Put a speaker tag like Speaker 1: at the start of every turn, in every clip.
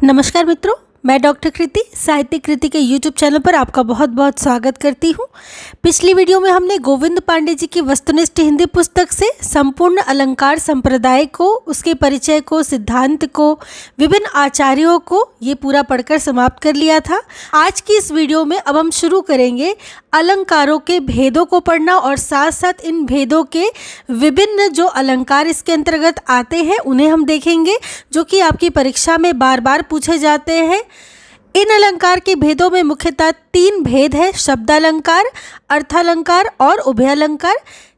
Speaker 1: नमस्कार मित्रों, मैं डॉक्टर कृति साहित्य कृति के YouTube चैनल पर आपका बहुत बहुत स्वागत करती हूँ। पिछली वीडियो में हमने गोविंद पांडे जी की वस्तुनिष्ठ हिंदी पुस्तक से संपूर्ण अलंकार संप्रदाय को, उसके परिचय को, सिद्धांत को, विभिन्न आचार्यों को ये पूरा पढ़कर समाप्त कर लिया था। आज की इस वीडियो में अब हम शुरू करेंगे अलंकारों के भेदों को पढ़ना और साथ साथ इन भेदों के विभिन्न जो अलंकार इसके अंतर्गत आते हैं उन्हें हम देखेंगे, जो कि आपकी परीक्षा में बार बार पूछे जाते हैं। इन अलंकार के भेदों में मुख्यतः 3 भेद है: शब्दालंकार, अर्थालंकार और उभयालंकार।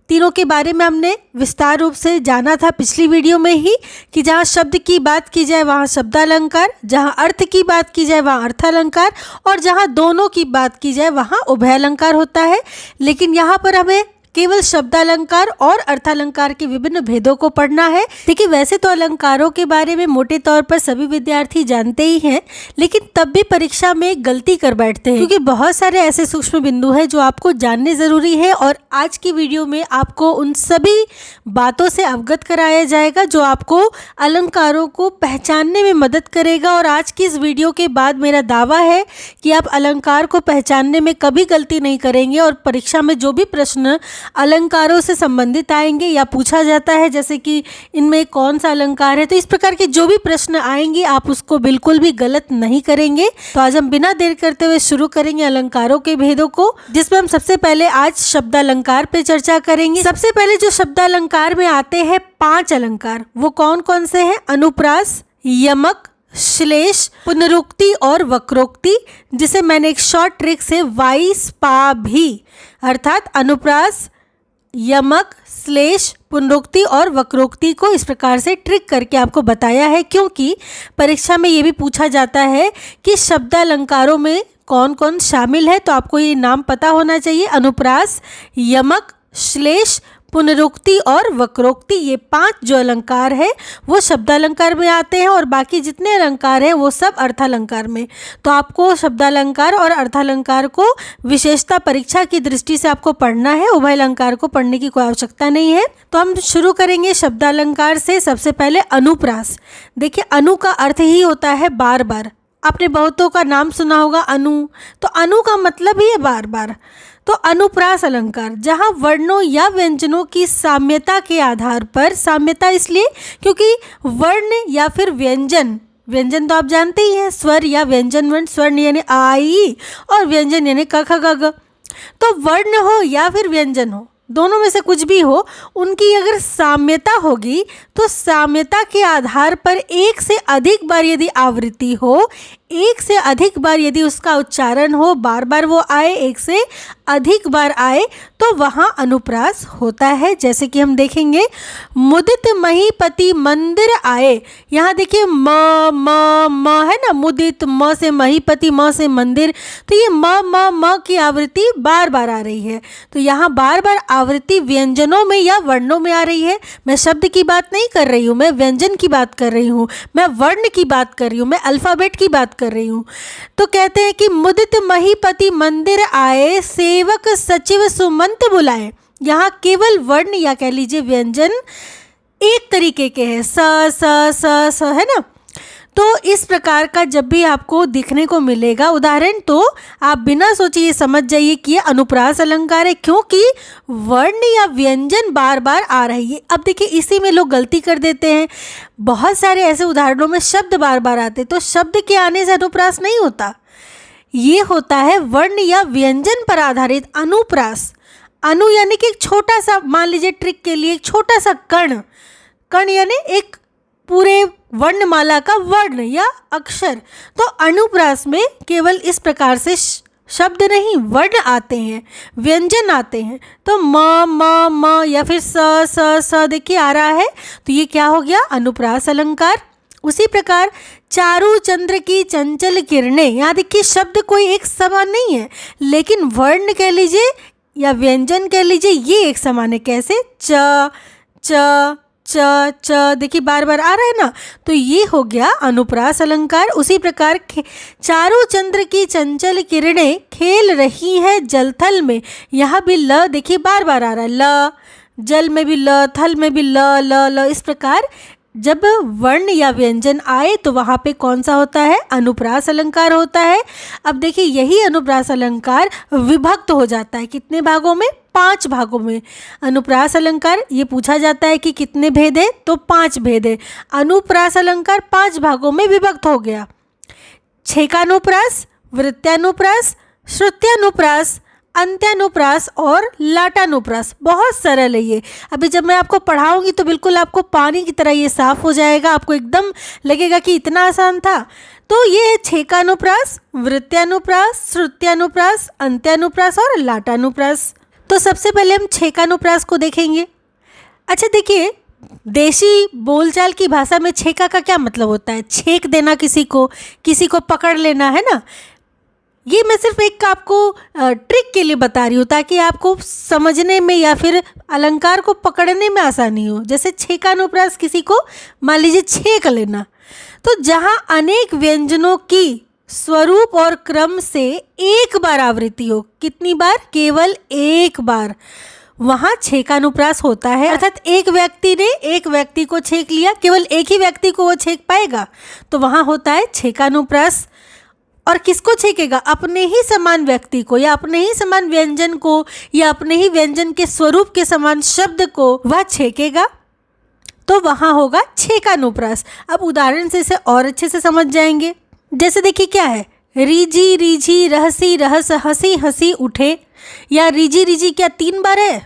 Speaker 1: तीनों के बारे में हमने विस्तार रूप से जाना था पिछली वीडियो में ही कि जहाँ शब्द की बात की जाए वहाँ शब्दालंकार, जहाँ अर्थ की बात की जाए वहाँ अर्थालंकार और जहाँ दोनों की बात की जाए वहाँ उभयालंकार होता है। लेकिन यहाँ पर हमें केवल शब्दालंकार और अर्थालंकार के विभिन्न भेदों को पढ़ना है। देखिए, वैसे तो अलंकारों के बारे में मोटे तौर पर सभी विद्यार्थी जानते ही हैं, लेकिन तब भी परीक्षा में गलती कर बैठते हैं क्योंकि बहुत सारे ऐसे सूक्ष्म बिंदु हैं जो आपको जानने ज़रूरी है। और आज की वीडियो में आपको उन सभी बातों से अवगत कराया जाएगा जो आपको अलंकारों को पहचानने में मदद करेगा। और आज की इस वीडियो के बाद मेरा दावा है कि आप अलंकार को पहचानने में कभी गलती नहीं करेंगे और परीक्षा में जो भी प्रश्न अलंकारों से संबंधित आएंगे या पूछा जाता है, जैसे कि इनमें कौन सा अलंकार है, तो इस प्रकार के जो भी प्रश्न आएंगे आप उसको बिल्कुल भी गलत नहीं करेंगे। तो आज हम बिना देर करते हुए शुरू करेंगे अलंकारों के भेदों को, जिसमें हम सबसे पहले आज शब्दालंकार पे चर्चा करेंगे। सबसे पहले जो शब्दालंकार में आते हैं 5 अलंकार, वो कौन कौन से हैं? अनुप्रास, यमक, श्लेष, पुनरुक्ति और वक्रोक्ति, जिसे मैंने एक शॉर्ट ट्रिक से वाई स्पा भी, अर्थात अनुप्रास, यमक, श्लेष, पुनरुक्ति और वक्रोक्ति को इस प्रकार से ट्रिक करके आपको बताया है, क्योंकि परीक्षा में ये भी पूछा जाता है कि शब्दालंकारों में कौन कौन शामिल है। तो आपको ये नाम पता होना चाहिए: अनुप्रास, यमक, श्लेष, पुनरुक्ति और वक्रोक्ति। ये 5 जो अलंकार है वो शब्दालंकार में आते हैं और बाकी जितने अलंकार हैं वो सब अर्थालंकार में। तो आपको शब्दालंकार और अर्थालंकार को विशेषता परीक्षा की दृष्टि से आपको पढ़ना है, उभयालंकार को पढ़ने की कोई आवश्यकता नहीं है। तो हम शुरू करेंगे शब्दालंकार से। सबसे पहले अनुप्रास। देखिए, अनु का अर्थ ही होता है बार बार। आपने बहुतों का नाम सुना होगा अनु, तो अनु का मतलब ही है बार बार। तो अनुप्रास अलंकार, जहाँ वर्णों या व्यंजनों की साम्यता के आधार पर, साम्यता इसलिए क्योंकि वर्ण या फिर व्यंजन, व्यंजन तो आप जानते ही हैं, स्वर या व्यंजन वर्ण, स्वर्ण यानी आ ई और व्यंजन यानी क ख ग घ। तो वर्ण हो या फिर व्यंजन हो, दोनों में से कुछ भी हो, उनकी अगर साम्यता होगी तो साम्यता के आधार पर एक से अधिक बार यदि आवृत्ति हो, एक से अधिक बार यदि उसका उच्चारण हो, बार बार वो आए, एक से अधिक बार आए, तो वहाँ अनुप्रास होता है। जैसे कि हम देखेंगे, मुदित महीपति मंदिर आए। यहाँ देखिए म है ना, मुदित, म से महीपति, म से मंदिर, तो ये म की आवृत्ति बार बार आ रही है। तो यहाँ बार बार आवृत्ति व्यंजनों में या वर्णों में आ रही है। मैं शब्द की बात नहीं कर रही हूँ, मैं व्यंजन की बात कर रही हूँ, मैं वर्ण की बात कर रही हूँ, मैं अल्फ़ाबेट की बात कर रही हूँ। तो कहते हैं कि मुदित महीपति मंदिर आए, सेवक सचिव सुमंत बुलाए। यहाँ केवल वर्ण या कह लीजिए व्यंजन एक तरीके के हैं, स है ना। तो इस प्रकार का जब भी आपको दिखने को मिलेगा उदाहरण, तो आप बिना सोचे ये समझ जाइए कि ये अनुप्रास अलंकार है, क्योंकि वर्ण या व्यंजन बार बार आ रही है। अब देखिए, इसी में लोग गलती कर देते हैं। बहुत सारे ऐसे उदाहरणों में शब्द बार बार आते, तो शब्द के आने से अनुप्रास नहीं होता, ये होता है वर्ण या व्यंजन पर आधारित अनुप्रास। अनु यानी कि एक छोटा सा, मान लीजिए ट्रिक के लिए, एक छोटा सा कण, कण यानी एक पूरे वर्णमाला का वर्ण या अक्षर। तो अनुप्रास में केवल इस प्रकार से शब्द नहीं, वर्ण आते हैं, व्यंजन आते हैं। तो म या फिर स देखिए आ रहा है, तो ये क्या हो गया? अनुप्रास अलंकार। उसी प्रकार चारू चंद्र की चंचल किरणें, यहाँ देखिए शब्द कोई एक समान नहीं है, लेकिन वर्ण कह लीजिए या व्यंजन कह लीजिए ये एक समान है। कैसे? च च च च देखिए बार बार आ रहा है ना, तो ये हो गया अनुप्रास अलंकार। उसी प्रकार चारों चंद्र की चंचल किरणें खेल रही है जलथल में, यहाँ भी ल देखिए बार बार आ रहा है, ल, जल में भी ल, थल में भी ल ल ल। इस प्रकार जब वर्ण या व्यंजन आए तो वहाँ पे कौन सा होता है, अनुप्रास अलंकार होता है। अब देखिए यही अनुप्रास अलंकार विभक्त हो जाता है कितने भागों में, 5 भागों में। अनुप्रास अलंकार ये पूछा जाता है कि कितने भेद है, तो 5 भेद है। अनुप्रास अलंकार 5 भागों में विभक्त हो गया। छेकानुप्रास, वृत्यानुप्रास, श्रुत्यानुप्रास, अंत्यानुप्रास और लाटानुप्रास। बहुत सरल है ये। अभी जब मैं आपको पढ़ाऊंगी तो बिल्कुल आपको पानी की तरह ये साफ हो जाएगा, आपको एकदम लगेगा कि इतना आसान था। तो ये है छेकानुप्रास, वृत्यानुप्रास, श्रुत्यानुप्रास, अंत्यानुप्रास और लाटानुप्रास। तो सबसे पहले हम छेकानुप्रास को देखेंगे। अच्छा देखिए, देशी बोलचाल की भाषा में छेका का क्या मतलब होता है, छेक देना, किसी को पकड़ लेना, है ना। ये मैं सिर्फ एक आपको ट्रिक के लिए बता रही हूँ ताकि आपको समझने में या फिर अलंकार को पकड़ने में आसानी हो। जैसे छेकानुप्रास, किसी को मान लीजिए छेक लेना। तो जहाँ अनेक व्यंजनों की स्वरूप और क्रम से एक बार आवृत्ति हो, कितनी बार, केवल एक बार, वहाँ छेकानुप्रास होता है। अर्थात एक व्यक्ति ने एक व्यक्ति को छेक लिया, केवल एक ही व्यक्ति को वो छेक पाएगा, तो वहाँ होता है छेकानुप्रास। और किसको छेकेगा, अपने ही समान व्यक्ति को या अपने ही समान व्यंजन को या अपने ही व्यंजन के स्वरूप के समान शब्द को वह छेकेगा, तो वहाँ होगा छेकानुप्रास। अब उदाहरण से इसे और अच्छे से समझ जाएंगे। जैसे देखिए क्या है, रीझी रीझी रहसी रहस हंसी हंसी उठे। या रीझी रीझी क्या 3 बार है,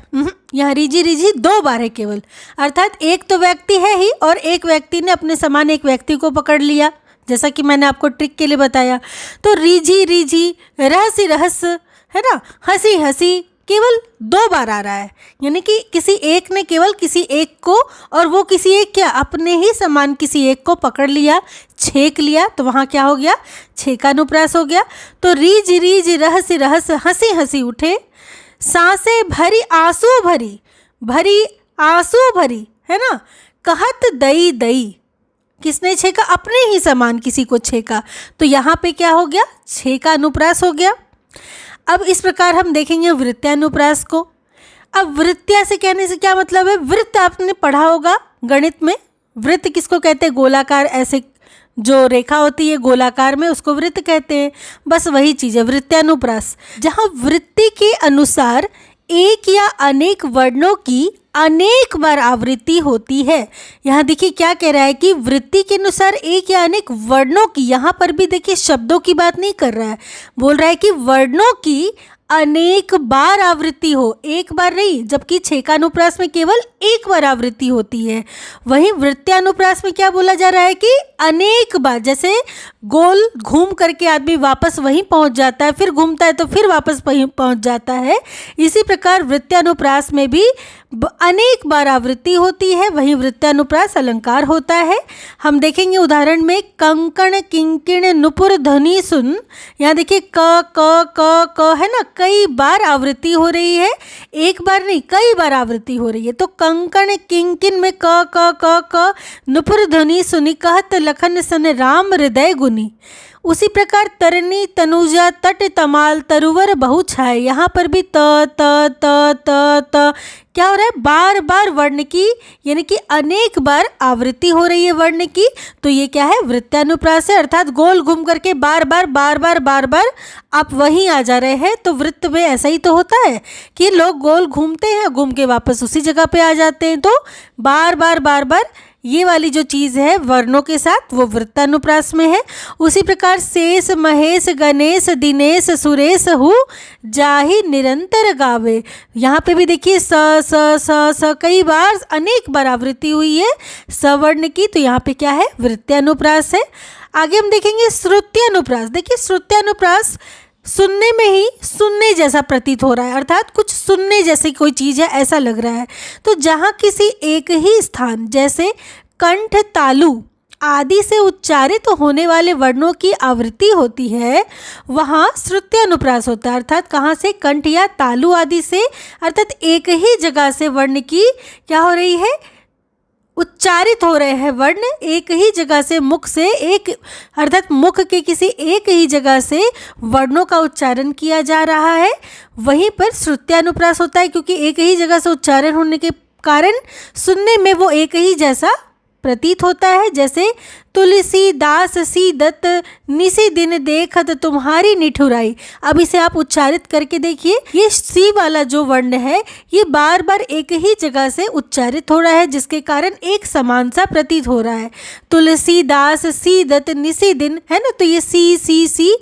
Speaker 1: यहाँ रीझी रीझी 2 बार है केवल। अर्थात एक तो व्यक्ति है ही और एक व्यक्ति ने अपने समान एक व्यक्ति को पकड़ लिया, जैसा कि मैंने आपको ट्रिक के लिए बताया। तो रीझी रीझी, रहसी रहस, है ना, हंसी हंसी केवल 2 बार आ रहा है। यानी कि किसी एक ने केवल किसी एक को, और वो किसी एक क्या, अपने ही समान किसी एक को पकड़ लिया, छेक लिया, तो वहाँ क्या हो गया, छेकानुप्रास हो गया। तो रीझ रीझ रहसी रहस हंसी हंसी उठे, सांसें भरी आंसू भरी, भरी आंसू भरी, है ना, कहत दई दई, किसने छेका, अपने ही समान किसी को छेका, तो यहाँ पे क्या हो गया, छेकानुप्रास हो गया। अब इस प्रकार हम देखेंगे वृत्यानुप्रास को। अब वृत्या से कहने से क्या मतलब है, वृत्त आपने पढ़ा होगा गणित में। वृत्त किसको कहते हैं, गोलाकार, ऐसे जो रेखा होती है गोलाकार में, उसको वृत्त कहते हैं। बस वही चीज़ है वृत्यानुप्रास, जहाँ वृत्ति के अनुसार एक या अनेक वर्णों की अनेक बार आवृत्ति होती है। यहाँ देखिए क्या कह रहा है कि वृत्ति के अनुसार एक या अनेक वर्णों की, यहाँ पर भी देखिए शब्दों की बात नहीं कर रहा है, बोल रहा है कि वर्णों की अनेक बार आवृत्ति हो, एक बार नहीं। जबकि छेकानुप्रास में केवल एक बार आवृत्ति होती है। वहीं वृत्यानुप्रास में क्या बोला जा रहा है कि अनेक बार, जैसे गोल घूम करके आदमी वापस वहीं पहुंच जाता है, फिर घूमता है तो फिर वापस वहीं पहुंच जाता है, इसी प्रकार वृत्यानुप्रास में भी अनेक बार आवृत्ति होती है। वहीं वृत्यानुप्रास अलंकार होता है। हम देखेंगे उदाहरण में, कंकण किंकिण नुपुर ध्वनि सुन। यहाँ देखिए क है ना, कई बार आवृत्ति हो रही है, एक बार नहीं, कई बार आवृत्ति हो रही है। तो कंकण किंकिन में क नुपुर ध्वनि सुनी, कहत लखन सन राम हृदय गुनी। उसी प्रकार तरनी तनुजा तट तमाल तरुवर बहु छाए, यहाँ पर भी त त त त त क्या हो रहा है, बार बार वर्ण की, यानी कि अनेक बार आवृत्ति हो रही है वर्ण की। तो ये क्या है, वृत्यानुप्रास है। अर्थात गोल घूम करके बार बार आप वहीं आ जा रहे हैं। तो वृत्त में ऐसा ही तो होता है कि लोग गोल घूमते हैं, घूम के वापस उसी जगह पे आ जाते हैं। तो बार बार ये वाली जो चीज़ है वर्णों के साथ, वो वृत्तानुप्रास में है। उसी प्रकार शेष महेश गणेश दिनेश सुरेश हु जाहि निरंतर गावे, यहाँ पे भी देखिए स स स स कई बार, अनेक बार आवृत्ति हुई है सवर्ण की। तो यहाँ पे क्या है, वृत्तानुप्रास है। आगे हम देखेंगे श्रुत्यानुप्रास। देखिए श्रुत्यानुप्रास सुनने में ही सुनने जैसा प्रतीत हो रहा है, अर्थात कुछ सुनने जैसी कोई चीज़ है ऐसा लग रहा है। तो जहाँ किसी एक ही स्थान, जैसे कंठ तालु आदि से उच्चारित होने वाले वर्णों की आवृत्ति होती है, वहाँ श्रुत्यानुप्रास होता है। अर्थात कहाँ से, कंठ या तालु आदि से, अर्थात एक ही जगह से वर्ण की क्या हो रही है, उच्चारित हो रहे हैं वर्ण एक ही जगह से, मुख से एक, अर्थात मुख के किसी एक ही जगह से वर्णों का उच्चारण किया जा रहा है। वहीं पर श्रुत्यानुप्रास होता है, क्योंकि एक ही जगह से उच्चारण होने के कारण सुनने में वो एक ही जैसा प्रतीत होता है, जैसे तुलसीदास सीदत निसी दिन देखत तुम्हारी निठुराई। अब इसे आप उच्चारित करके देखिए, ये सी वाला जो वर्ण है ये बार बार एक ही जगह से उच्चारित हो रहा है, जिसके कारण एक समान सा प्रतीत हो रहा है। तुलसीदास सीदत निसी दिन है ना, तो ये सी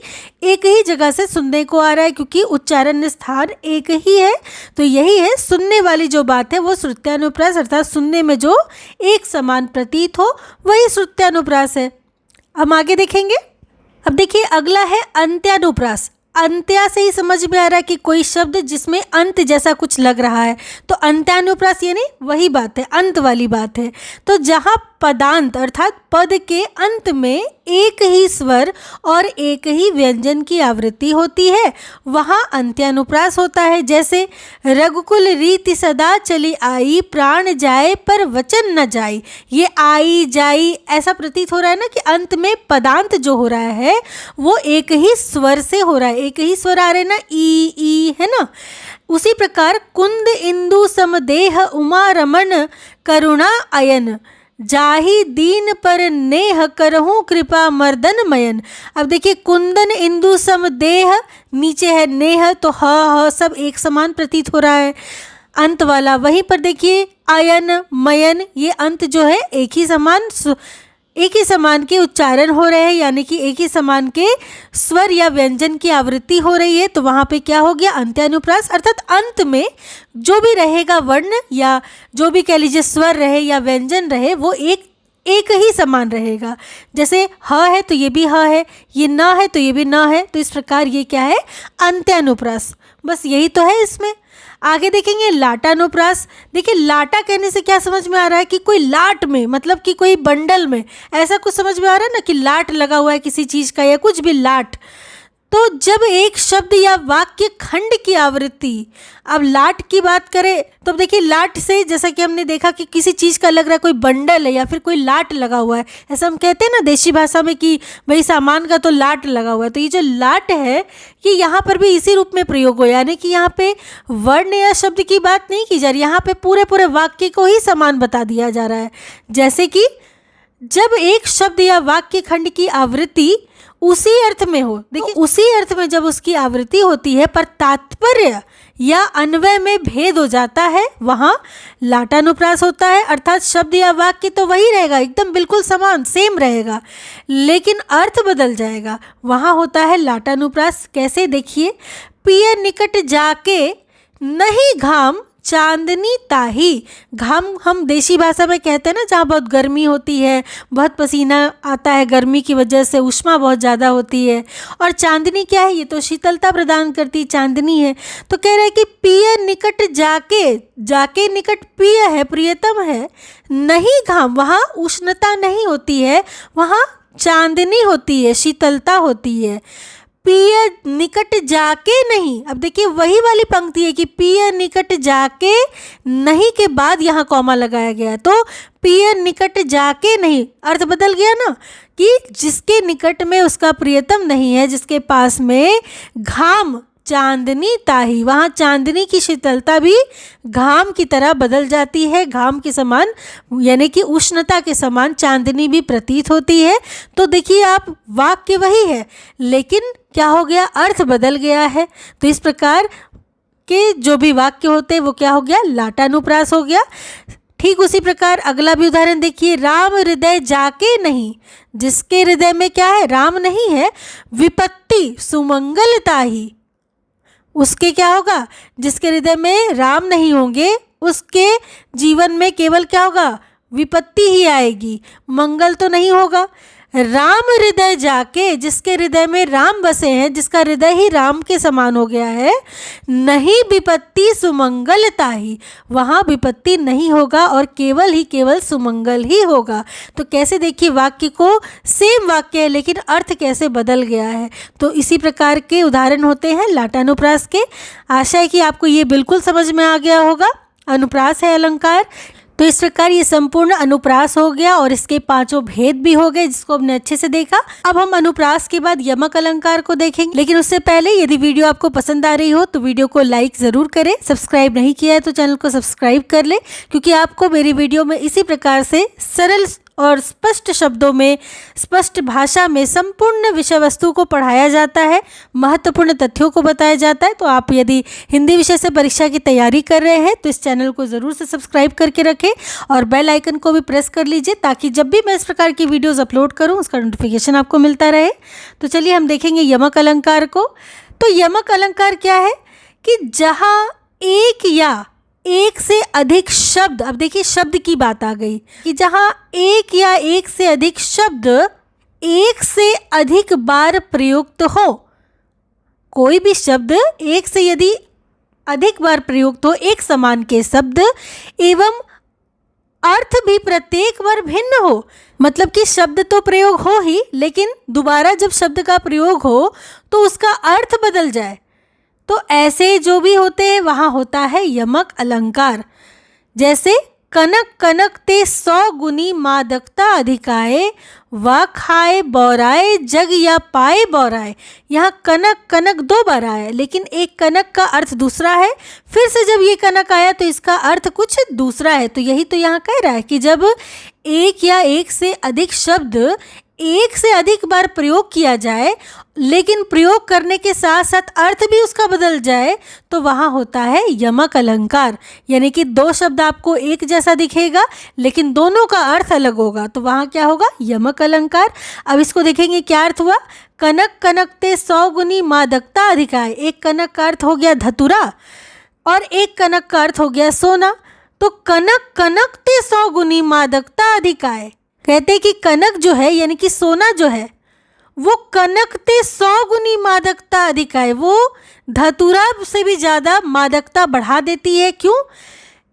Speaker 1: एक ही जगह से सुनने को आ रहा है, क्योंकि उच्चारण स्थान एक ही है। तो यही है, सुनने वाली जो बात है वो श्रुत्यानुप्रास, अर्थात सुनने में जो एक समान प्रतीत हो वही श्रुत्यानुप्रास है। हम आगे देखेंगे। अब देखिए अगला है अंत्यानुप्रास। अंत्या से ही समझ में आ रहा है कि कोई शब्द जिसमें अंत जैसा कुछ लग रहा है, तो अंत्यानुप्रास यानी वही बात है, अंत वाली बात है। तो जहाँ पदांत अर्थात पद के अंत में एक ही स्वर और एक ही व्यंजन की आवृत्ति होती है, वहाँ अंत्यानुप्रास होता है। जैसे रघुकुल रीति सदा चली आई, प्राण जाए पर वचन न जाई। ये आई जाई ऐसा प्रतीत हो रहा है ना कि अंत में पदांत जो हो रहा है वो एक ही स्वर से हो रहा है, एक ही स्वर आ रहे ना, ई है ना। उसी प्रकार कुंद इंदु समदेह उमा रमन करुणा अयन, जाहि दीन पर नेह करहूँ कृपा मर्दन मयन। अब देखिए कुंदन इंदु सम देह, नीचे है नेह, तो ह सब एक समान प्रतीत हो रहा है अंत वाला। वहीं पर देखिए अयन मयन, ये अंत जो है एक ही समान के उच्चारण हो रहे हैं, यानी कि एक ही समान के स्वर या व्यंजन की आवृत्ति हो रही है। तो वहाँ पे क्या हो गया, अंत्यानुप्रास, अर्थात अंत में जो भी रहेगा वर्ण या जो भी कह लीजिए स्वर रहे या व्यंजन रहे वो एक ही समान रहेगा। जैसे ह है तो ये भी ह है, ये न है तो ये भी न है, तो इस प्रकार ये क्या है, अंत्यानुप्रास। बस यही तो है इसमें। आगे देखेंगे लाटानुप्रास। देखिए लाटा कहने से क्या समझ में आ रहा है कि कोई लाट में, मतलब कि कोई बंडल में, ऐसा कुछ समझ में आ रहा है ना कि लाट लगा हुआ है किसी चीज़ का या कुछ भी लाट। तो जब एक शब्द या वाक्य खंड की आवृत्ति, अब लाट की बात करें तो अब देखिए लाट से जैसा कि हमने देखा कि किसी चीज़ का लग रहा है, कोई बंडल है या फिर कोई लाट लगा हुआ है, ऐसा हम कहते हैं ना देशी भाषा में कि भाई सामान का तो लाट लगा हुआ है। तो ये जो लाट है ये यहाँ पर भी इसी रूप में प्रयोग हो, यानी कि यहाँ पे वर्ण या शब्द की बात नहीं की जा रही, यहाँ पे पूरे वाक्य को ही समान बता दिया जा रहा है। जैसे कि जब एक शब्द या वाक्य खंड की आवृत्ति उसी अर्थ में हो, देखिए उसी अर्थ में जब उसकी आवृत्ति होती है पर तात्पर्य या अन्वय में भेद हो जाता है, वहाँ लाटानुप्रास होता है। अर्थात शब्द या वाक्य तो वही रहेगा, एकदम बिल्कुल समान सेम रहेगा, लेकिन अर्थ बदल जाएगा, वहाँ होता है लाटानुप्रास। कैसे, देखिए पिय निकट जाके नहीं घाम चांदनी ताही। घाम हम देशी भाषा में कहते हैं ना, जहाँ बहुत गर्मी होती है, बहुत पसीना आता है, गर्मी की वजह से उष्मा बहुत ज़्यादा होती है। और चांदनी क्या है, ये तो शीतलता प्रदान करती चांदनी है। तो कह रहे हैं कि पिय निकट जाके निकट पिय है, प्रियतम है, नहीं घाम, वहाँ उष्णता नहीं होती है, वहाँ चांदनी होती है, शीतलता होती है। पिय निकट जाके नहीं, अब देखिए वही वाली पंक्ति है कि पिय निकट जाके नहीं के बाद यहाँ कॉमा लगाया गया, तो पिय निकट जाके नहीं, अर्थ बदल गया ना कि जिसके निकट में उसका प्रियतम नहीं है, जिसके पास में घाम चांदनी ताही, वहाँ चांदनी की शीतलता भी घाम की तरह बदल जाती है, घाम के समान यानी कि उष्णता के समान चांदनी भी प्रतीत होती है। तो देखिए आप वाक्य वही है लेकिन क्या हो गया, अर्थ बदल गया है। तो इस प्रकार के जो भी वाक्य होते हैं वो क्या हो गया, लाटानुप्रास हो गया। ठीक उसी प्रकार अगला भी उदाहरण देखिए, राम हृदय जाके नहीं, जिसके हृदय में क्या है, राम नहीं है, विपत्ति सुमंगलता ही, उसके क्या होगा, जिसके हृदय में राम नहीं होंगे उसके जीवन में केवल क्या होगा, विपत्ति ही आएगी, मंगल तो नहीं होगा। राम हृदय जाके, जिसके हृदय में राम बसे हैं, जिसका हृदय ही राम के समान हो गया है, नहीं विपत्ति सुमंगलता ही, वहाँ विपत्ति नहीं होगा और केवल सुमंगल ही होगा। तो कैसे देखिए वाक्य को सेम वाक्य है लेकिन अर्थ कैसे बदल गया है। तो इसी प्रकार के उदाहरण होते हैं लाटानुप्रास के। आशा है कि आपको ये बिल्कुल समझ में आ गया होगा। अनुप्रास है अलंकार। तो इस प्रकार ये संपूर्ण अनुप्रास हो गया और इसके पांचों भेद भी हो गए जिसको हमने अच्छे से देखा। अब हम अनुप्रास के बाद यमक अलंकार को देखेंगे, लेकिन उससे पहले यदि वीडियो आपको पसंद आ रही हो तो वीडियो को लाइक जरूर करें। सब्सक्राइब नहीं किया है तो चैनल को सब्सक्राइब कर ले, क्योंकि आपको मेरी वीडियो में इसी प्रकार से सरल और स्पष्ट शब्दों में, स्पष्ट भाषा में संपूर्ण विषय वस्तु को पढ़ाया जाता है, महत्वपूर्ण तथ्यों को बताया जाता है। तो आप यदि हिंदी विषय से परीक्षा की तैयारी कर रहे हैं तो इस चैनल को ज़रूर से सब्सक्राइब करके रखें और बेल आइकन को भी प्रेस कर लीजिए, ताकि जब भी मैं इस प्रकार की वीडियोज़ अपलोड करूँ उसका नोटिफिकेशन आपको मिलता रहे। तो चलिए हम देखेंगे यमक अलंकार को। तो यमक अलंकार क्या है कि जहाँ एक या एक से अधिक शब्द, अब देखिए शब्द की बात आ गई कि जहाँ एक या एक से अधिक शब्द एक से अधिक बार प्रयुक्त हो, कोई भी शब्द एक से यदि अधिक बार प्रयुक्त हो, एक समान के शब्द एवं अर्थ भी प्रत्येक बार भिन्न हो, मतलब कि शब्द तो प्रयोग हो ही, लेकिन दोबारा जब शब्द का प्रयोग हो तो उसका अर्थ बदल जाए, तो ऐसे जो भी होते हैं वहाँ होता है यमक अलंकार। जैसे कनक कनक ते 100 गुनी मादकता अधिकाए, व खाए बौराए जग या पाए बौराए। यहाँ कनक कनक 2 बार आया, लेकिन एक कनक का अर्थ दूसरा है, फिर से जब ये कनक आया तो इसका अर्थ कुछ दूसरा है। तो यही तो यहाँ कह रहा है कि जब एक या एक से अधिक शब्द एक से अधिक बार प्रयोग किया जाए, लेकिन प्रयोग करने के साथ साथ अर्थ भी उसका बदल जाए, तो वहाँ होता है यमक अलंकार। यानी कि 2 शब्द आपको एक जैसा दिखेगा लेकिन दोनों का अर्थ अलग होगा, तो वहाँ क्या होगा, यमक अलंकार। अब इसको देखेंगे क्या अर्थ हुआ। कनक कनक ते 100 गुनी मादकता अधिकाए, एक कनक का अर्थ हो गया धतुरा और एक कनक का अर्थ हो गया सोना। तो कनक कनक ते 100 गुनी मादकता अधिकाए, कहते हैं कि कनक जो है यानी कि सोना जो है वो कनक ते 100 गुनी मादकता अधिक है, वो धतूरा से भी ज़्यादा मादकता बढ़ा देती है। क्यों?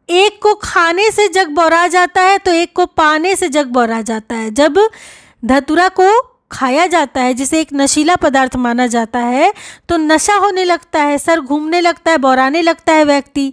Speaker 1: एक को खाने से जग बौरा जाता है तो एक को पाने से जग बौरा जाता है। जब धतूरा को खाया जाता है, जिसे एक नशीला पदार्थ माना जाता है, तो नशा होने लगता है, सर घूमने लगता है, बौराने लगता है व्यक्ति।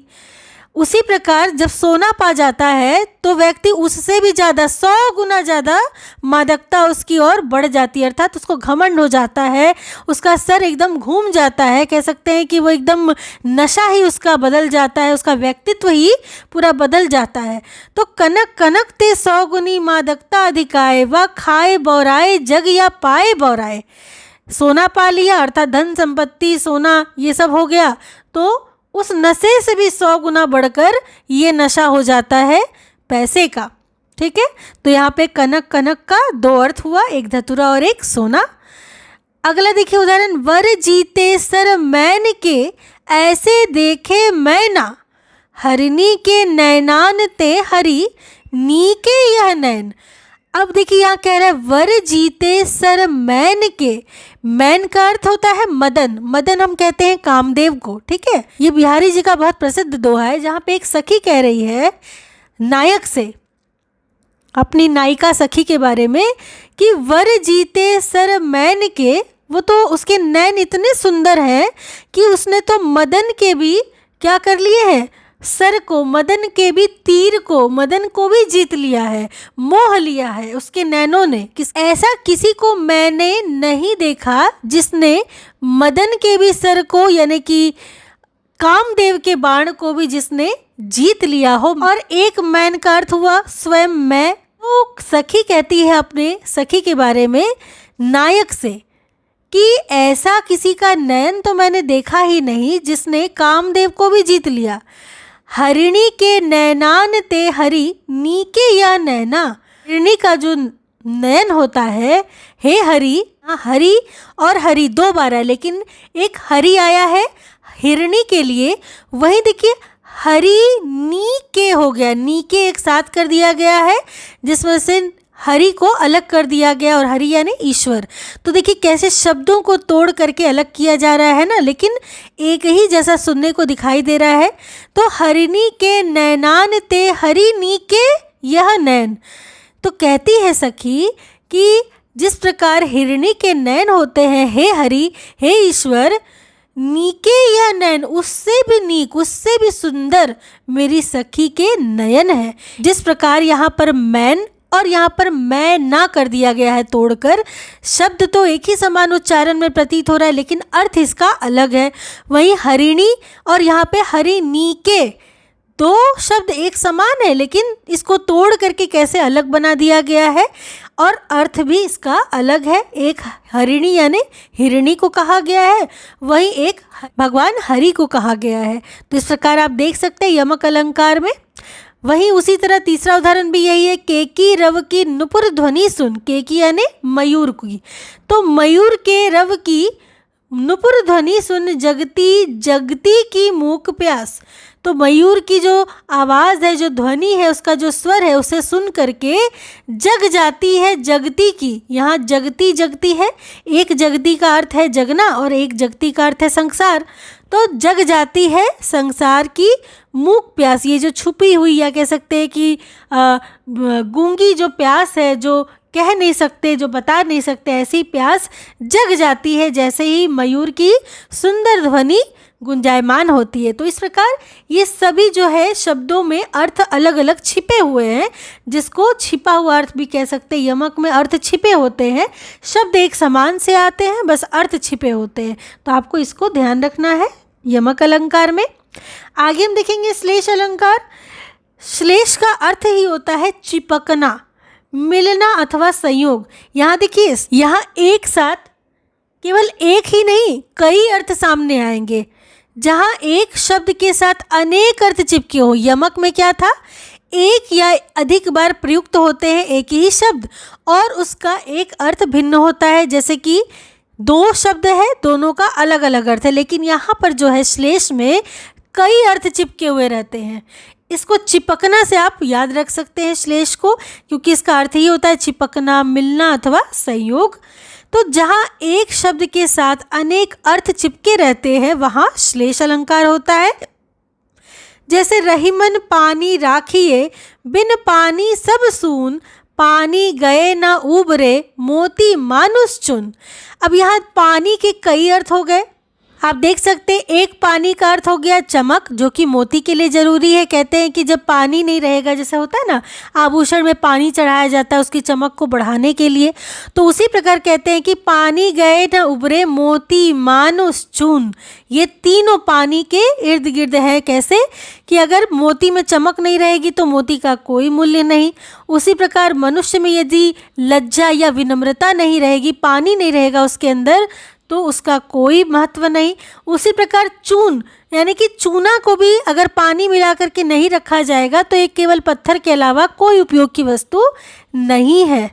Speaker 1: उसी प्रकार जब सोना पा जाता है तो व्यक्ति उससे भी ज़्यादा 100 गुना ज़्यादा मादकता उसकी ओर बढ़ जाती है, अर्थात उसको घमंड हो जाता है, उसका सर एकदम घूम जाता है, कह सकते हैं कि वो एकदम नशा ही उसका बदल जाता है, उसका व्यक्तित्व ही पूरा बदल जाता है। तो कनक कनक ते 100 गुनी मादकता अधिकाए, व खाए बौराए जग या पाए बौराए। सोना पा लिया अर्थात धन संपत्ति सोना ये सब हो गया, तो उस नशे से भी 100 गुना बढ़कर ये नशा हो जाता है पैसे का। ठीक है, तो यहाँ पे कनक कनक का 2 अर्थ हुआ, एक धतूरा और एक सोना। अगला देखिए उदाहरण, वर जीते सर मैन के ऐसे देखे मैना, हरिणी के नैनान ते हरि नीके यह नैन। अब देखिए यहाँ कह रहा है वर जीते सर मैन के, मैन का अर्थ होता है मदन, मदन हम कहते हैं कामदेव को। ठीक है, ये बिहारी जी का बहुत प्रसिद्ध दोहा है, जहाँ पे एक सखी कह रही है नायक से, अपनी नायिका सखी के बारे में, कि वर जीते सर मैन के, वो तो उसके नैन इतने सुंदर हैं कि उसने तो मदन के भी क्या कर लिए हैं, सर को, मदन के भी तीर को, मदन को भी जीत लिया है, मोह लिया है उसके नैनों ने। ऐसा किसी को मैंने नहीं देखा जिसने मदन के भी सर को, यानी कि कामदेव के बाण को भी जिसने जीत लिया हो। और एक मैन का अर्थ हुआ स्वयं मैं। वो सखी कहती है अपने सखी के बारे में नायक से कि ऐसा किसी का नयन तो मैंने देखा ही नहीं जिसने कामदेव को भी जीत लिया। हरिणी के नैनान ते हरि नीके या नैना, हरिणी का जो नयन होता है, हे हरि, हरि और हरि 2 बार है, लेकिन एक हरि आया है हिरणी के लिए, वहीं देखिए हरि नीके हो गया, नीके एक साथ कर दिया गया है, जिसमें से हरि को अलग कर दिया गया, और हरि यानी ईश्वर। तो देखिए कैसे शब्दों को तोड़ करके अलग किया जा रहा है ना, लेकिन एक ही जैसा सुनने को दिखाई दे रहा है। तो हरिणी के नैनान ते हरि नीके यह नैन। तो कहती है सखी कि जिस प्रकार हिरणी के नैन होते हैं, हे हरि, हे ईश्वर, नीके यह नयन, उससे भी नीक, उससे भी सुंदर मेरी सखी के नयन है। जिस प्रकार यहाँ पर मैन और यहाँ पर मैं ना कर दिया गया है तोड़कर, शब्द तो एक ही समान उच्चारण में प्रतीत हो रहा है लेकिन अर्थ इसका अलग है। वहीं हरिणी और यहाँ पे हरि नीके दो शब्द एक समान है, लेकिन इसको तोड़ करके कैसे अलग बना दिया गया है और अर्थ भी इसका अलग है। एक हरिणी यानी हिरणी को कहा गया है, वहीं एक भगवान हरि को कहा गया है। तो इस प्रकार आप देख सकते हैं यमक अलंकार में। वहीं उसी तरह तीसरा उदाहरण भी यही है, केकी रव की नुपुर ध्वनि सुन। केकी यानी मयूर की, तो मयूर के रव की नुपुर ध्वनि सुन, जगती जगती की मूक प्यास। तो मयूर की जो आवाज़ है, जो ध्वनि है, उसका जो स्वर है, उसे सुन करके जग जाती है जगती की। यहाँ जगती जगती है, एक जगती का अर्थ है जगना और एक जगती का अर्थ है संसार। तो जग जाती है संसार की मूक प्यास, ये जो छुपी हुई या कह सकते हैं कि गूंगी जो प्यास है, जो कह नहीं सकते, जो बता नहीं सकते, ऐसी प्यास जग जाती है जैसे ही मयूर की सुंदर ध्वनि गुंजायमान होती है। तो इस प्रकार ये सभी जो है शब्दों में अर्थ अलग अलग छिपे हुए हैं, जिसको छिपा हुआ अर्थ भी कह सकते हैं। यमक में अर्थ छिपे होते हैं, शब्द एक समान से आते हैं, बस अर्थ छिपे होते हैं। तो आपको इसको ध्यान रखना है यमक अलंकार में। आगे हम देखेंगे श्लेष अलंकार। श्लेष का अर्थ ही होता है चिपकना, मिलना अथवा संयोग। यहाँ देखिए, यहाँ एक साथ केवल एक ही नहीं, कई अर्थ सामने आएंगे। जहाँ एक शब्द के साथ अनेक अर्थ चिपके हो, यमक में क्या था, एक या अधिक बार प्रयुक्त होते हैं एक ही शब्द और उसका एक अर्थ भिन्न होता है। जैसे कि दो शब्द है, दोनों का अलग अलग अर्थ है, लेकिन यहाँ पर जो है श्लेष में कई अर्थ चिपके हुए रहते हैं। इसको चिपकना से आप याद रख सकते हैं श्लेष को, क्योंकि इसका अर्थ ही होता है चिपकना, मिलना अथवा संयोग। तो जहाँ एक शब्द के साथ अनेक अर्थ चिपके रहते हैं वहाँ श्लेष अलंकार होता है। जैसे रहीमन पानी राखिए, बिन पानी सब सून, पानी गए ना उबरे, मोती मानुष चुन। अब यहाँ पानी के कई अर्थ हो गए, आप देख सकते हैं। एक पानी का अर्थ हो गया चमक, जो कि मोती के लिए ज़रूरी है। कहते हैं कि जब पानी नहीं रहेगा, जैसे होता है ना आभूषण में पानी चढ़ाया जाता है उसकी चमक को बढ़ाने के लिए, तो उसी प्रकार कहते हैं कि पानी गए न उबरे, मोती मानुष चून। ये तीनों पानी के इर्द गिर्द है। कैसे कि अगर मोती में चमक नहीं रहेगी तो मोती का कोई मूल्य नहीं। उसी प्रकार मनुष्य में यदि लज्जा या विनम्रता नहीं रहेगी, पानी नहीं रहेगा उसके अंदर, तो उसका कोई महत्व नहीं। उसी प्रकार चून, यानी कि चूना को भी अगर पानी मिलाकर के नहीं रखा जाएगा तो एक केवल पत्थर के अलावा कोई उपयोग की वस्तु नहीं है।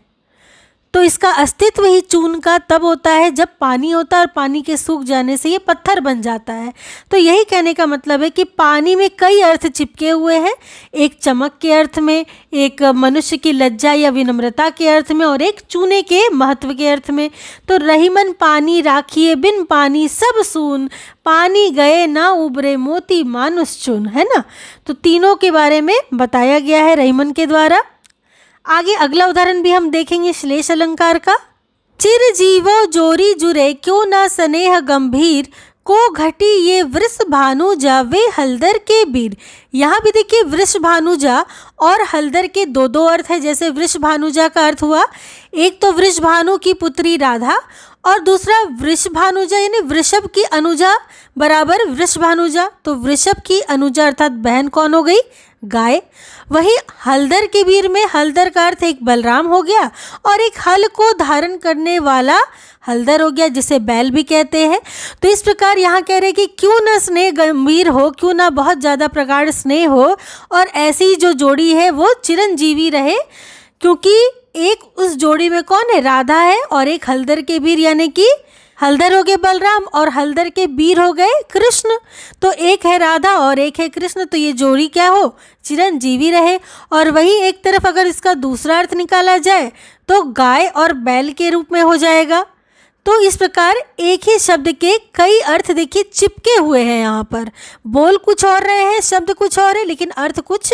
Speaker 1: तो इसका अस्तित्व ही चून का तब होता है जब पानी होता है और पानी के सूख जाने से ये पत्थर बन जाता है। तो यही कहने का मतलब है कि पानी में कई अर्थ चिपके हुए हैं, एक चमक के अर्थ में, एक मनुष्य की लज्जा या विनम्रता के अर्थ में और एक चूने के महत्व के अर्थ में। तो रहीमन पानी राखिए, बिन पानी सब सून, पानी गए ना उबरे, मोती मानुष चुन, है ना। तो तीनों के बारे में बताया गया है रहीमन के द्वारा। आगे अगला उदाहरण भी हम देखेंगे श्लेष अलंकार का। चिर जीवो जोरी जुरे, क्यों ना स्नेह गंभीर, को घटी ये वृष भानुजा, वे हलदर के बीर। यहाँ भी देखिए वृष भानुजा और हलदर के दो दो अर्थ है। जैसे वृष भानुजा का अर्थ हुआ, एक तो वृष भानु की पुत्री राधा और दूसरा वृष भानुजा यानी वृषभ की अनुजा बराबर वृष भानुजा। तो वृषभ की अनुजा अर्थात बहन कौन हो गई, गाय। वहीं हलदर के वीर में हलदर का अर्थ एक बलराम हो गया और एक हल को धारण करने वाला हलदर हो गया, जिसे बैल भी कहते हैं। तो इस प्रकार यहाँ कह रहे हैं कि क्यों ना स्नेह गंभीर हो, क्यों ना बहुत ज़्यादा प्रगाढ़ स्नेह हो और ऐसी जो जोड़ी है वो चिरंजीवी रहे, क्योंकि एक उस जोड़ी में कौन है, राधा है, और एक हलदर के वीर यानी कि हलदर हो गए बलराम और हलदर के वीर हो गए कृष्ण। तो एक है राधा और एक है कृष्ण, तो ये जोड़ी क्या हो, चिरंजीवी रहे। और वही एक तरफ अगर इसका दूसरा अर्थ निकाला जाए तो गाय और बैल के रूप में हो जाएगा। तो इस प्रकार एक ही शब्द के कई अर्थ देखिए चिपके हुए हैं। यहाँ पर बोल कुछ और रहे हैं, शब्द कुछ और है, लेकिन अर्थ कुछ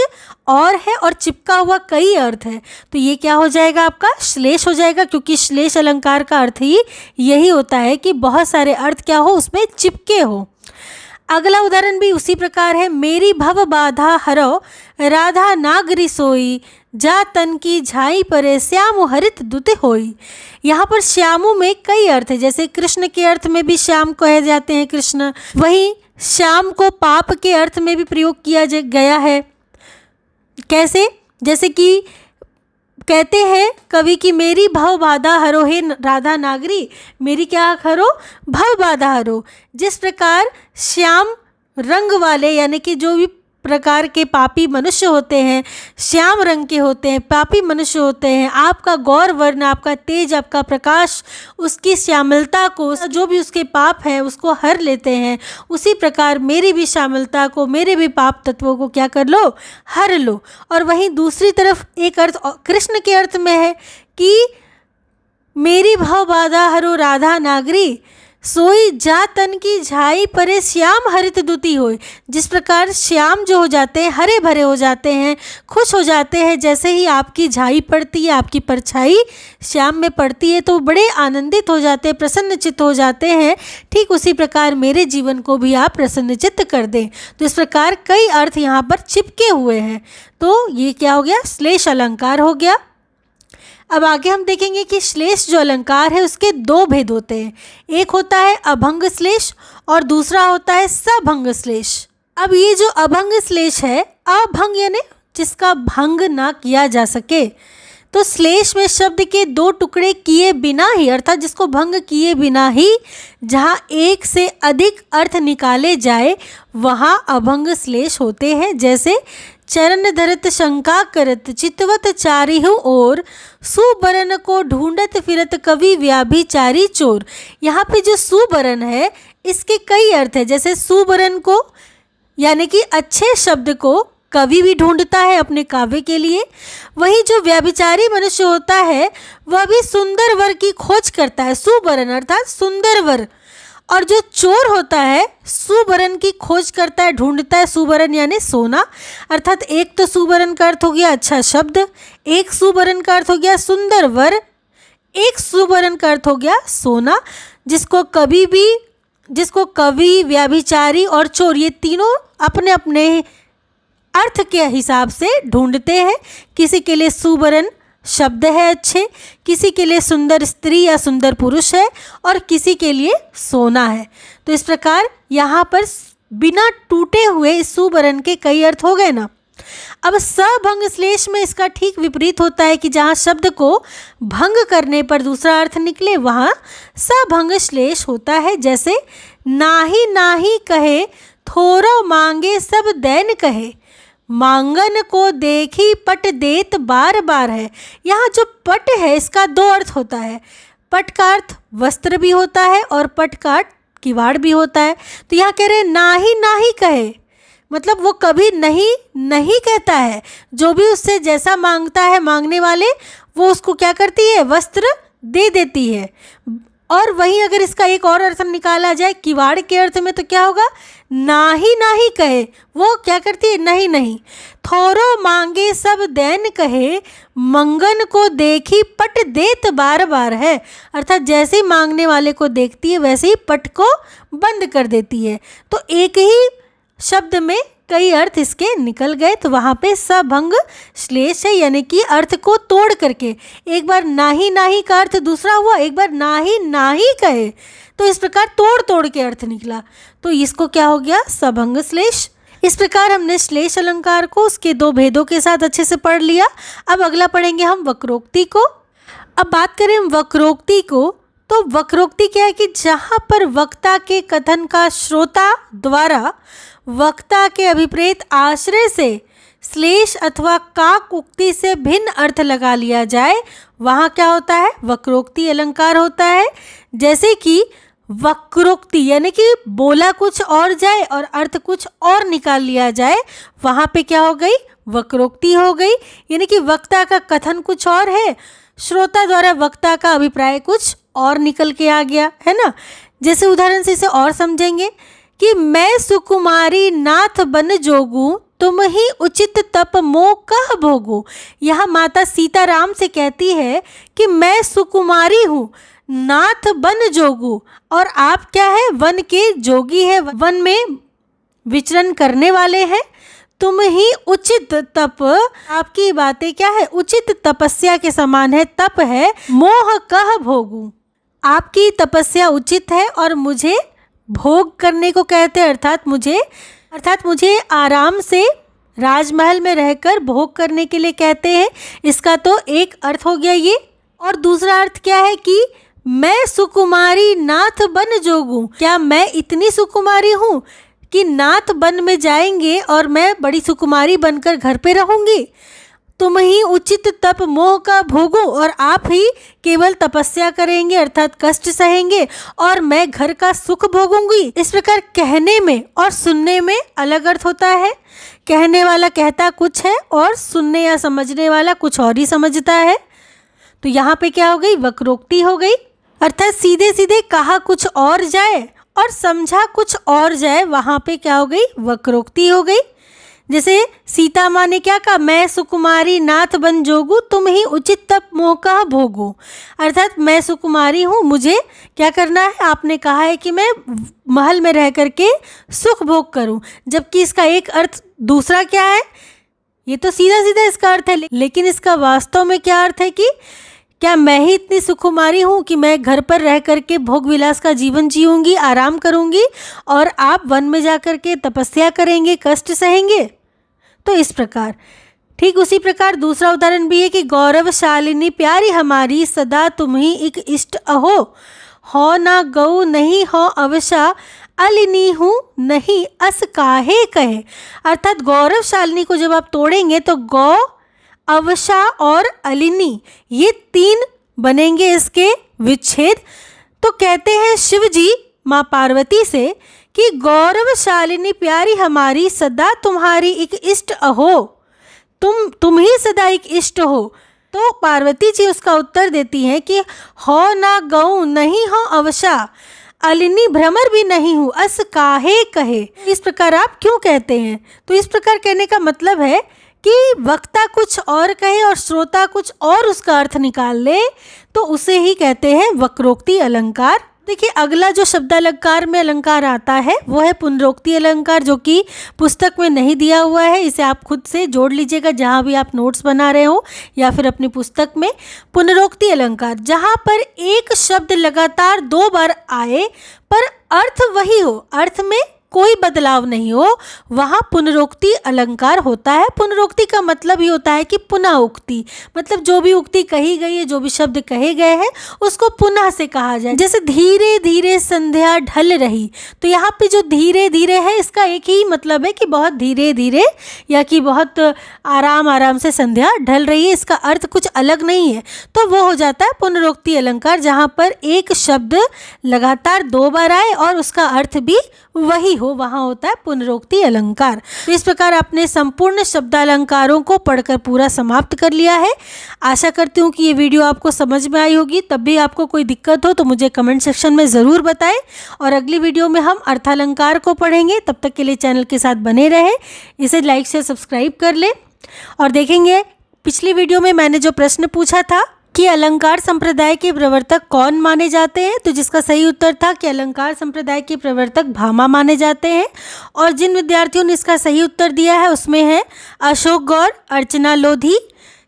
Speaker 1: और है और चिपका हुआ कई अर्थ है। तो ये क्या हो जाएगा, आपका श्लेष हो जाएगा, क्योंकि श्लेष अलंकार का अर्थ ही यही होता है कि बहुत सारे अर्थ क्या हो, उसमें चिपके हो। अगला उदाहरण भी उसी प्रकार है। मेरी भव बाधा हरो, राधा नागरी सोई, जा तन की झाई परे, श्यामु हरित दुत होई। यहाँ पर श्यामु में कई अर्थ है। जैसे कृष्ण के अर्थ में भी श्याम कहे जाते हैं कृष्ण, वहीं श्याम को पाप के अर्थ में भी प्रयोग किया गया है। कैसे? जैसे कि कहते हैं कवि की मेरी भव बाधा हरो हे राधा नागरी, मेरी क्या हरो? भव बाधा हरो। जिस प्रकार श्याम रंग वाले यानी कि जो भी प्रकार के पापी मनुष्य होते हैं, श्याम रंग के होते हैं, पापी मनुष्य होते हैं, आपका गौर वर्ण, आपका तेज, आपका प्रकाश उसकी श्यामलता को, जो भी उसके पाप हैं उसको हर लेते हैं। उसी प्रकार मेरी भी श्यामलता को, मेरे भी पाप तत्वों को क्या कर लो? हर लो। और वहीं दूसरी तरफ एक अर्थ कृष्ण के अर्थ में है कि मेरी भव बाधा हरो राधा नागरी, सोई जा तन की झाई परे श्याम हरित दुती होए। जिस प्रकार श्याम जो हो जाते हैं, हरे भरे हो जाते हैं, खुश हो जाते हैं, जैसे ही आपकी झाई पड़ती है, आपकी परछाई श्याम में पड़ती है तो बड़े आनंदित हो जाते हैं, प्रसन्नचित्त हो जाते हैं। ठीक उसी प्रकार मेरे जीवन को भी आप प्रसन्नचित्त कर दें। तो इस प्रकार कई अर्थ यहाँ पर चिपके हुए हैं। तो ये क्या हो गया? श्लेष अलंकार हो गया। अब आगे हम देखेंगे कि श्लेष जो अलंकार है उसके दो भेद होते हैं। एक होता है अभंग श्लेष और दूसरा होता है सभंग श्लेष। अब ये जो अभंग श्लेष है, अभंग यानी जिसका भंग ना किया जा सके, तो श्लेष में शब्द के दो टुकड़े किए बिना ही, अर्थात जिसको भंग किए बिना ही जहाँ एक से अधिक अर्थ निकाले जाए वहाँ अभंग श्लेष होते हैं। जैसे चरण धरत शंका करत चितवत चारिहु और सुबरन को ढूंढत फिरत कवि व्याभिचारी चोर। यहाँ पे जो सुबरन है इसके कई अर्थ है। जैसे सुबरन को यानी कि अच्छे शब्द को कवि भी ढूंढता है अपने काव्य के लिए, वहीं जो व्याभिचारी मनुष्य होता है वह भी सुंदर वर की खोज करता है, सुबरन अर्थात सुंदर वर। और जो चोर होता है सुबरन की खोज करता है, ढूंढता है। सुबरन यानी सोना, अर्थात एक तो सुबरन का अर्थ हो गया अच्छा शब्द, एक सुबरन का अर्थ हो गया सुंदर वर, एक सुबरन का अर्थ हो गया सोना, जिसको कवि, व्याभिचारी और चोर ये तीनों अपने अपने अर्थ के हिसाब से ढूंढते हैं। किसी के लिए सुबरन शब्द है अच्छे, किसी के लिए सुंदर स्त्री या सुंदर पुरुष है और किसी के लिए सोना है। तो इस प्रकार यहाँ पर बिना टूटे हुए इस सुबरन के कई अर्थ हो गए ना। अब सभंग श्लेष में इसका ठीक विपरीत होता है कि जहाँ शब्द को भंग करने पर दूसरा अर्थ निकले वहाँ सभंग श्लेष होता है। जैसे नाही नाही कहे थोरो मांगे सब दैन कहे, मांगन को देखी पट देत बार बार है। यहाँ जो पट है इसका दो अर्थ होता है। पट का अर्थ वस्त्र भी होता है और पट का अर्थ किवाड़ भी होता है। तो यहाँ कह रहे नाही नाही कहे, मतलब वो कभी नहीं नहीं कहता है। जो भी उससे जैसा मांगता है मांगने वाले, वो उसको क्या करती है? वस्त्र दे देती है। और वहीं अगर इसका एक और अर्थ निकाला जाए किवाड़ के अर्थ में तो क्या होगा? नाही नाही कहे, वो क्या करती है? नहीं नहीं। थोरो मांगे सब दैन कहे, मंगन को देखी पट देत बार बार है। अर्थात जैसे ही मांगने वाले को देखती है वैसे ही पट को बंद कर देती है। तो एक ही शब्द में कई अर्थ इसके निकल गए। तो वहाँ पे सभंग श्लेष है, यानी कि अर्थ को तोड़ करके। एक बार नाही नाही का अर्थ दूसरा हुआ, एक बार नाही नाही कहे, तो इस प्रकार तोड़ तोड़ के अर्थ निकला। तो इसको क्या हो गया? सभंग श्लेष। इस प्रकार हमने श्लेष अलंकार को उसके दो भेदों के साथ अच्छे से पढ़ लिया। अब अगला पढ़ेंगे हम वक्रोक्ति को। अब बात करें हम वक्रोक्ति को, तो वक्रोक्ति क्या है कि जहाँ पर वक्ता के कथन का श्रोता द्वारा वक्ता के अभिप्रेत आश्रय से श्लेष अथवा काक उक्ति से भिन्न अर्थ लगा लिया जाए, वहाँ क्या होता है? वक्रोक्ति अलंकार होता है। जैसे कि वक्रोक्ति यानी कि बोला कुछ और जाए और अर्थ कुछ और निकाल लिया जाए, वहाँ पे क्या हो गई? वक्रोक्ति हो गई। यानी कि वक्ता का कथन कुछ और है, श्रोता द्वारा वक्ता का अभिप्राय कुछ और निकल के आ गया, है ना। जैसे उदाहरण से इसे और समझेंगे कि मैं सुकुमारी नाथ बन जोगू, तुम ही उचित तप मोह कह भोगू। यहाँ माता सीताराम से कहती है कि मैं सुकुमारी हूँ, नाथ बन जोगू, और आप क्या है? वन के जोगी है, वन में विचरण करने वाले हैं। तुम ही उचित तप, आपकी बातें क्या है? उचित तपस्या के समान है, तप है। मोह कह भोगू, आपकी तपस्या उचित है और मुझे भोग करने को कहते हैं, अर्थात मुझे आराम से राजमहल में रहकर भोग करने के लिए कहते हैं। इसका तो एक अर्थ हो गया ये। और दूसरा अर्थ क्या है कि मैं सुकुमारी नाथ बन जोगूं। क्या मैं इतनी सुकुमारी हूँ कि नाथ बन में जाएंगे और मैं बड़ी सुकुमारी बनकर घर पे रहूंगी। तुम ही उचित तप मोह का भोगो, और आप ही केवल तपस्या करेंगे अर्थात कष्ट सहेंगे और मैं घर का सुख भोगूंगी। इस प्रकार कहने में और सुनने में अलग अर्थ होता है। कहने वाला कहता कुछ है और सुनने या समझने वाला कुछ और ही समझता है। तो यहाँ पे क्या हो गई? वक्रोक्ति हो गई, अर्थात सीधे सीधे कहा कुछ और जाए और समझा कुछ और जाए, वहाँ पे क्या हो गई? वक्रोक्ति हो गई। जैसे सीता माँ ने क्या कहा? मैं सुकुमारी नाथ बन जोगू, तुम ही उचित तप मोह का भोगू। अर्थात मैं सुकुमारी हूँ, मुझे क्या करना है? आपने कहा है कि मैं महल में रह करके सुख भोग करूँ। जबकि इसका एक अर्थ दूसरा क्या है? ये तो सीधा सीधा इसका अर्थ है, लेकिन इसका वास्तव में क्या अर्थ है कि क्या मैं ही इतनी सुकुमारी हूँ कि मैं घर पर रह करके भोग विलास का जीवन जीऊँगी, आराम करूँगी, और आप वन में जा कर के तपस्या करेंगे, कष्ट सहेंगे? तो इस प्रकार, ठीक उसी प्रकार दूसरा उदाहरण भी है कि गौरवशालिनी प्यारी हमारी, सदा तुम ही एक इष्ट अहो। हो ना गौ नहीं हो अवशा, अलिनी हूँ नहीं अस काहे कहे। अर्थात गौरवशालिनी को जब आप तोड़ेंगे तो गौ, अवशा और अलिनी, ये 3 बनेंगे इसके विच्छेद। तो कहते हैं शिव जी माँ पार्वती से कि गौरवशालिनी प्यारी हमारी, सदा तुम्हारी एक इष्ट अहो। तुम ही सदा एक इष्ट हो। तो पार्वती जी उसका उत्तर देती हैं कि हो ना गऊ नहीं हो अवशा, अलिनी भ्रमर भी नहीं हूँ, अस काहे कहे। इस प्रकार आप क्यों कहते हैं? तो इस प्रकार कहने का मतलब है कि वक्ता कुछ और कहे और श्रोता कुछ और उसका अर्थ निकाल ले, तो उसे ही कहते हैं वक्रोक्ति अलंकार। देखिए, अगला जो शब्दालंकार में अलंकार आता है वो है पुनरोक्ति अलंकार, जो कि पुस्तक में नहीं दिया हुआ है। इसे आप खुद से जोड़ लीजिएगा जहाँ भी आप नोट्स बना रहे हो या फिर अपनी पुस्तक में। पुनरोक्ति अलंकार, जहाँ पर एक शब्द लगातार 2 बार आए पर अर्थ वही हो, अर्थ में कोई बदलाव नहीं हो, वहाँ पुनरोक्ति अलंकार होता है। पुनरोक्ति का मतलब ही होता है कि पुनः उक्ति, मतलब जो भी उक्ति कही गई है, जो भी शब्द कहे गए हैं, उसको पुनः से कहा जाए। जैसे धीरे धीरे संध्या ढल रही, तो यहाँ पे जो धीरे धीरे है इसका एक ही मतलब है कि बहुत धीरे धीरे या कि बहुत आराम आराम से संध्या ढल रही है, इसका अर्थ कुछ अलग नहीं है। तो वो हो जाता है पुनरोक्ति अलंकार, जहाँ पर एक शब्द लगातार 2 बार आए और उसका अर्थ भी वही हो, वहाँ होता है पुनरोक्ति अलंकार। तो इस प्रकार आपने संपूर्ण शब्दालंकारों को पढ़कर पूरा समाप्त कर लिया है। आशा करती हूँ कि ये वीडियो आपको समझ में आई होगी। तब भी आपको कोई दिक्कत हो तो मुझे कमेंट सेक्शन में ज़रूर बताएं, और अगली वीडियो में हम अर्थालंकार को पढ़ेंगे। तब तक के लिए चैनल के साथ बने रहे, इसे लाइक शेयर सब्सक्राइब कर लें। और देखेंगे पिछली वीडियो में मैंने जो प्रश्न पूछा था कि अलंकार संप्रदाय के प्रवर्तक कौन माने जाते हैं, तो जिसका सही उत्तर था कि अलंकार संप्रदाय के प्रवर्तक भामा माने जाते हैं। और जिन विद्यार्थियों ने इसका सही उत्तर दिया है उसमें है अशोक गौर, अर्चना लोधी,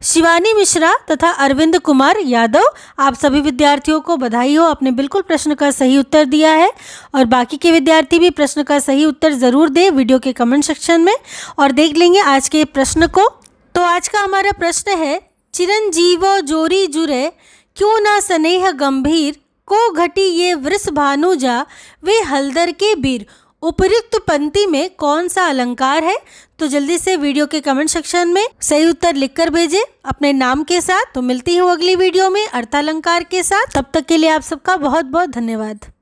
Speaker 1: शिवानी मिश्रा तथा अरविंद कुमार यादव। आप सभी विद्यार्थियों को बधाई हो, आपने बिल्कुल प्रश्न का सही उत्तर दिया है। और बाकी के विद्यार्थी भी प्रश्न का सही उत्तर ज़रूर दें वीडियो के कमेंट सेक्शन में। और देख लेंगे आज के प्रश्न को। तो आज का हमारा प्रश्न है, चिरंजीवो जोरी जुरे क्यों ना स्नेह गंभीर, को घटी ये वृष भानुजा वे हलदर के बीर। उपयुक्त पंक्ति में कौन सा अलंकार है? तो जल्दी से वीडियो के कमेंट सेक्शन में सही उत्तर लिखकर भेजें अपने नाम के साथ। तो मिलती हूँ अगली वीडियो में अर्थालंकार के साथ। तब तक के लिए आप सबका बहुत बहुत धन्यवाद।